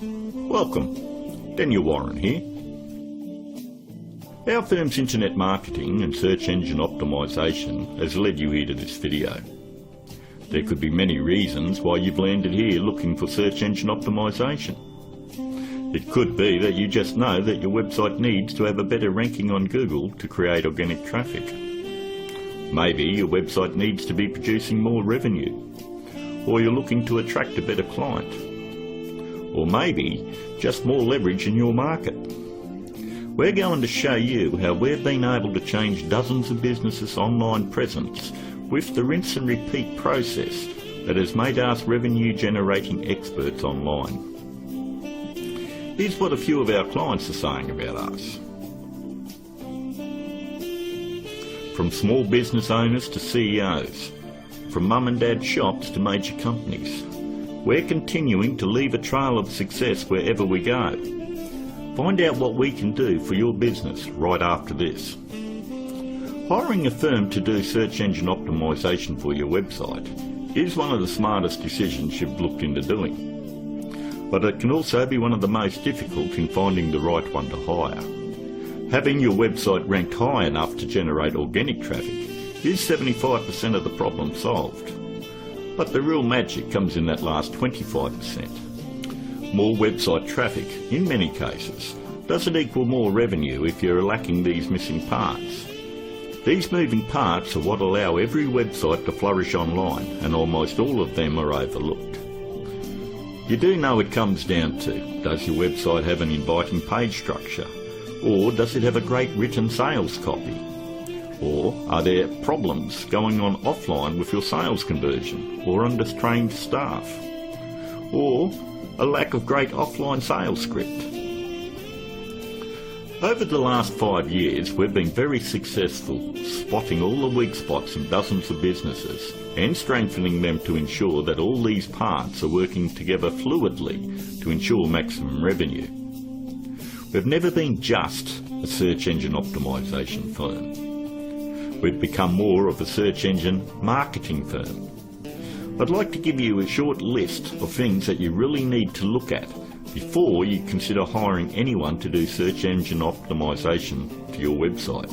Welcome, Daniel Warren here. Our firm's internet marketing and search engine optimisation has led you here to this video. There could be many reasons why you've landed here looking for search engine optimisation. It could be that you just know that your website needs to have a better ranking on Google to create organic traffic. Maybe your website needs to be producing more revenue, or you're looking to attract a better client, or maybe just more leverage in your market. We're going to show you how we've been able to change dozens of businesses' online presence with the rinse and repeat process that has made us revenue generating experts online. Here's what a few of our clients are saying about us. From small business owners to CEOs, from mum and dad shops to major companies, we're continuing to leave a trail of success wherever we go. Find out what we can do for your business right after this. Hiring a firm to do search engine optimisation for your website is one of the smartest decisions you've looked into doing. But it can also be one of the most difficult in finding the right one to hire. Having your website ranked high enough to generate organic traffic is 75% of the problem solved. But the real magic comes in that last 25%. More website traffic, in many cases, doesn't equal more revenue if you're lacking these missing parts. These moving parts are what allow every website to flourish online, and almost all of them are overlooked. You do know it comes down to, does your website have an inviting page structure? Or does it have a great written sales copy? Or are there problems going on offline with your sales conversion or undertrained staff? Or a lack of great offline sales script? Over the last 5 years, we've been very successful spotting all the weak spots in dozens of businesses and strengthening them to ensure that all these parts are working together fluidly to ensure maximum revenue. We've never been just a search engine optimisation firm. We've become more of a search engine marketing firm. I'd like to give you a short list of things that you really need to look at before you consider hiring anyone to do search engine optimisation for your website.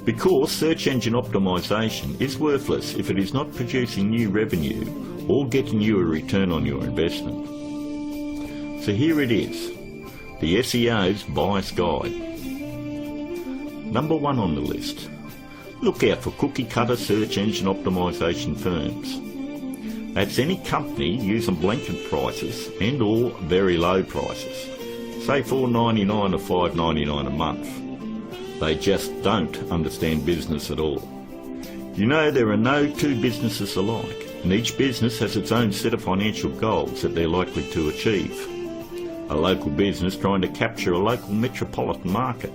Because search engine optimisation is worthless if it is not producing new revenue or getting you a return on your investment. So here it is, the SEO's Bias Guide. Number 1 on the list. Look out for cookie-cutter search engine optimisation firms. That's any company using blanket prices and or very low prices, say $4.99 or $5.99 a month. They just don't understand business at all. You know, there are no two businesses alike, and each business has its own set of financial goals that they're likely to achieve. A local business trying to capture a local metropolitan market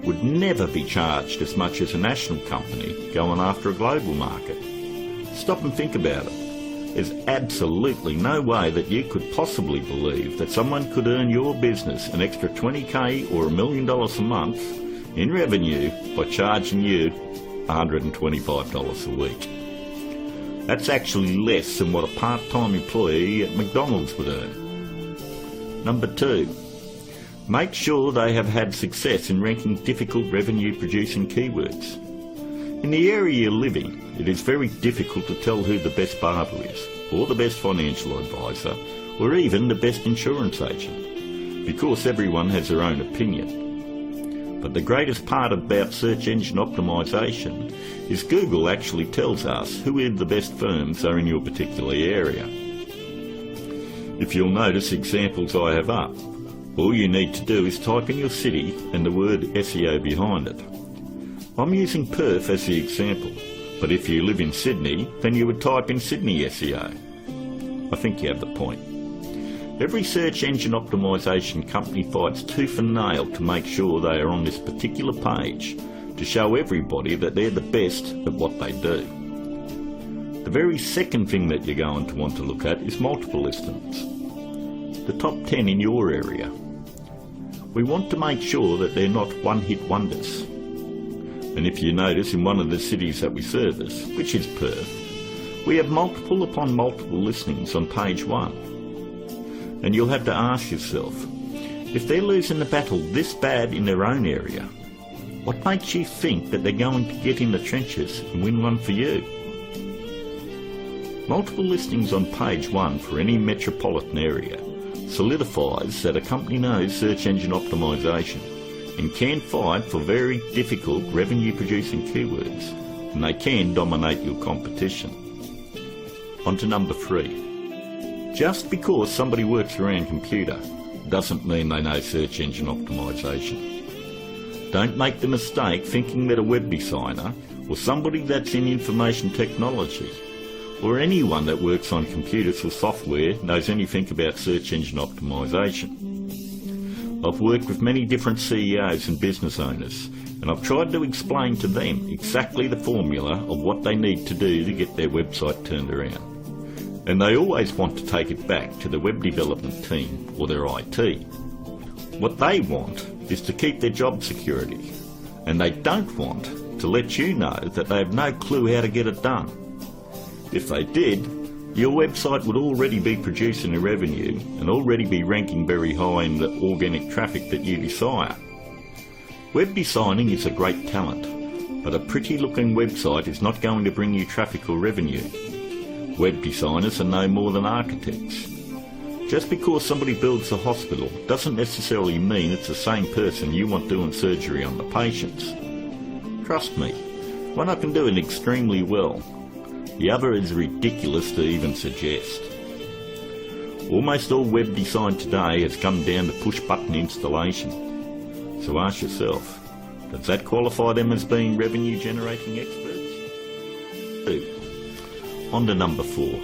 would never be charged as much as a national company going after a global market. Stop and think about it. There's absolutely no way that you could possibly believe that someone could earn your business an extra $20,000 or $1 million a month in revenue by charging you $125 a week. That's actually less than what a part-time employee at McDonald's would earn. Number 2. Make sure they have had success in ranking difficult revenue-producing keywords. In the area you live in, it is very difficult to tell who the best barber is, or the best financial advisor, or even the best insurance agent, because everyone has their own opinion. But the greatest part about search engine optimisation is Google actually tells us who the best firms are in your particular area. If you'll notice examples I have up, all you need to do is type in your city and the word SEO behind it. I'm using Perth as the example, but if you live in Sydney, then you would type in Sydney SEO. I think you have the point. Every search engine optimisation company fights tooth and nail to make sure they are on this particular page to show everybody that they're the best at what they do. The very second thing that you're going to want to look at is multiple listings. The top 10 in your area. We want to make sure that they're not one-hit wonders. And if you notice, in one of the cities that we service, which is Perth, we have multiple upon multiple listings on page 1. And you'll have to ask yourself, if they're losing the battle this bad in their own area, what makes you think that they're going to get in the trenches and win one for you? Multiple listings on page 1 for any metropolitan area solidifies that a company knows search engine optimization and can fight for very difficult revenue-producing keywords, and they can dominate your competition. On to number 3. Just because somebody works around computer doesn't mean they know search engine optimization. Don't make the mistake thinking that a web designer or somebody that's in information technology or anyone that works on computers or software knows anything about search engine optimization. I've worked with many different CEOs and business owners, and I've tried to explain to them exactly the formula of what they need to do to get their website turned around. And they always want to take it back to the web development team or their IT. What they want is to keep their job security, and they don't want to let you know that they have no clue how to get it done. If they did, your website would already be producing a revenue and already be ranking very high in the organic traffic that you desire. Web designing is a great talent, but a pretty looking website is not going to bring you traffic or revenue. Web designers are no more than architects. Just because somebody builds a hospital doesn't necessarily mean it's the same person you want doing surgery on the patients. Trust me, one can do it extremely well. The other is ridiculous to even suggest. Almost all web design today has come down to push-button installation. So ask yourself, does that qualify them as being revenue-generating experts? 2. On to number 4.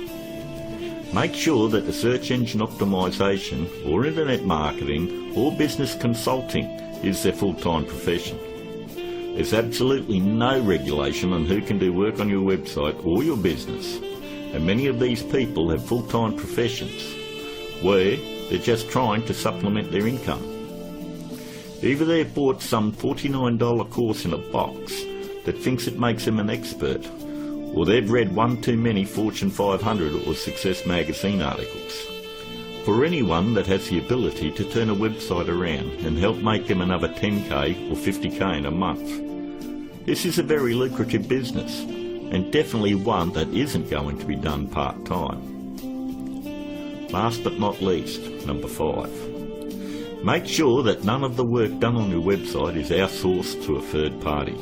Make sure that the search engine optimization or internet marketing or business consulting is their full-time profession. There's absolutely no regulation on who can do work on your website or your business, and many of these people have full-time professions where they're just trying to supplement their income. Either they've bought some $49 course in a box that thinks it makes them an expert, or they've read one too many Fortune 500 or Success magazine articles. For anyone that has the ability to turn a website around and help make them another 10k or 50k in a month, this is a very lucrative business, and definitely one that isn't going to be done part-time. Last but not least, number 5. Make sure that none of the work done on your website is outsourced to a third party.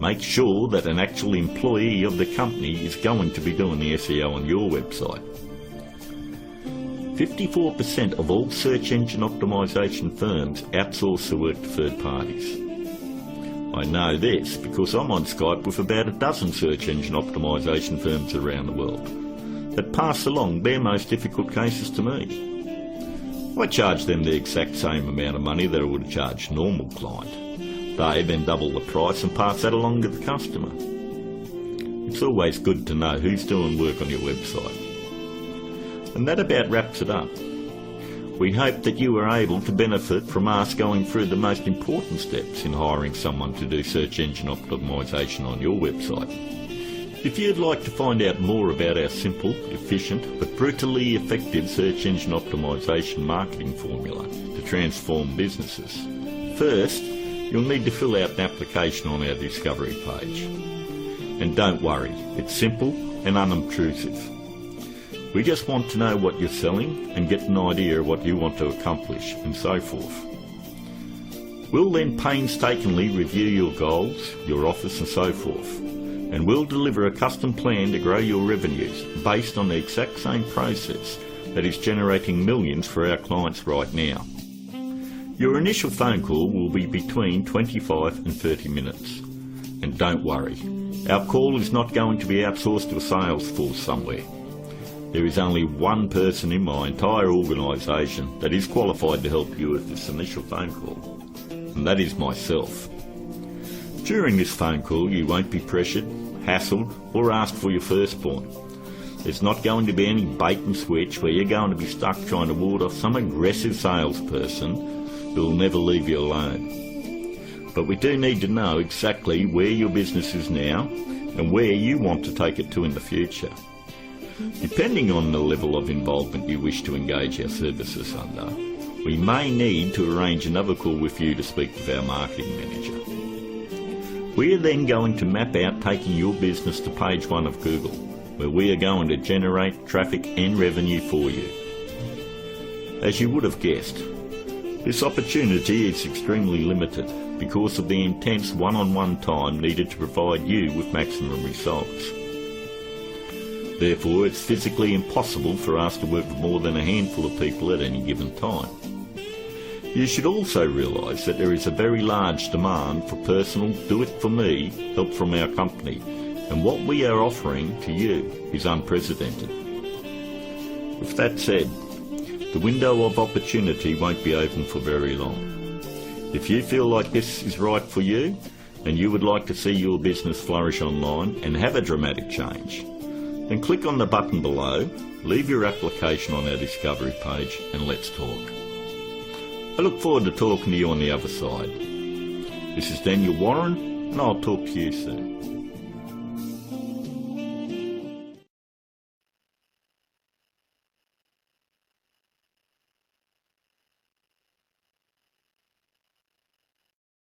Make sure that an actual employee of the company is going to be doing the SEO on your website. 54% of all search engine optimization firms outsource the work to third parties. I know this because I'm on Skype with about a dozen search engine optimization firms around the world that pass along their most difficult cases to me. I charge them the exact same amount of money that I would charge a normal client. They then double the price and pass that along to the customer. It's always good to know who's doing work on your website. And that about wraps it up. We hope that you were able to benefit from us going through the most important steps in hiring someone to do search engine optimization on your website. If you'd like to find out more about our simple, efficient but brutally effective search engine optimization marketing formula to transform businesses, first you'll need to fill out an application on our discovery page. And don't worry, it's simple and unobtrusive. We just want to know what you're selling and get an idea of what you want to accomplish and so forth. We'll then painstakingly review your goals, your offers and so forth, and we'll deliver a custom plan to grow your revenues based on the exact same process that is generating millions for our clients right now. Your initial phone call will be between 25 and 30 minutes. And don't worry, our call is not going to be outsourced to a sales force somewhere. There is only one person in my entire organisation that is qualified to help you with this initial phone call, and that is myself. During this phone call you won't be pressured, hassled or asked for your firstborn. There's not going to be any bait and switch where you're going to be stuck trying to ward off some aggressive salesperson who will never leave you alone. But we do need to know exactly where your business is now and where you want to take it to in the future. Depending on the level of involvement you wish to engage our services under, we may need to arrange another call with you to speak with our marketing manager. We are then going to map out taking your business to page 1 of Google, where we are going to generate traffic and revenue for you. As you would have guessed, this opportunity is extremely limited because of the intense one-on-one time needed to provide you with maximum results. Therefore, it's physically impossible for us to work with more than a handful of people at any given time. You should also realise that there is a very large demand for personal, do-it-for-me help from our company, and what we are offering to you is unprecedented. With that said, the window of opportunity won't be open for very long. If you feel like this is right for you, and you would like to see your business flourish online and have a dramatic change, then click on the button below, leave your application on our discovery page, and let's talk. I look forward to talking to you on the other side. This is Daniel Warren, and I'll talk to you soon.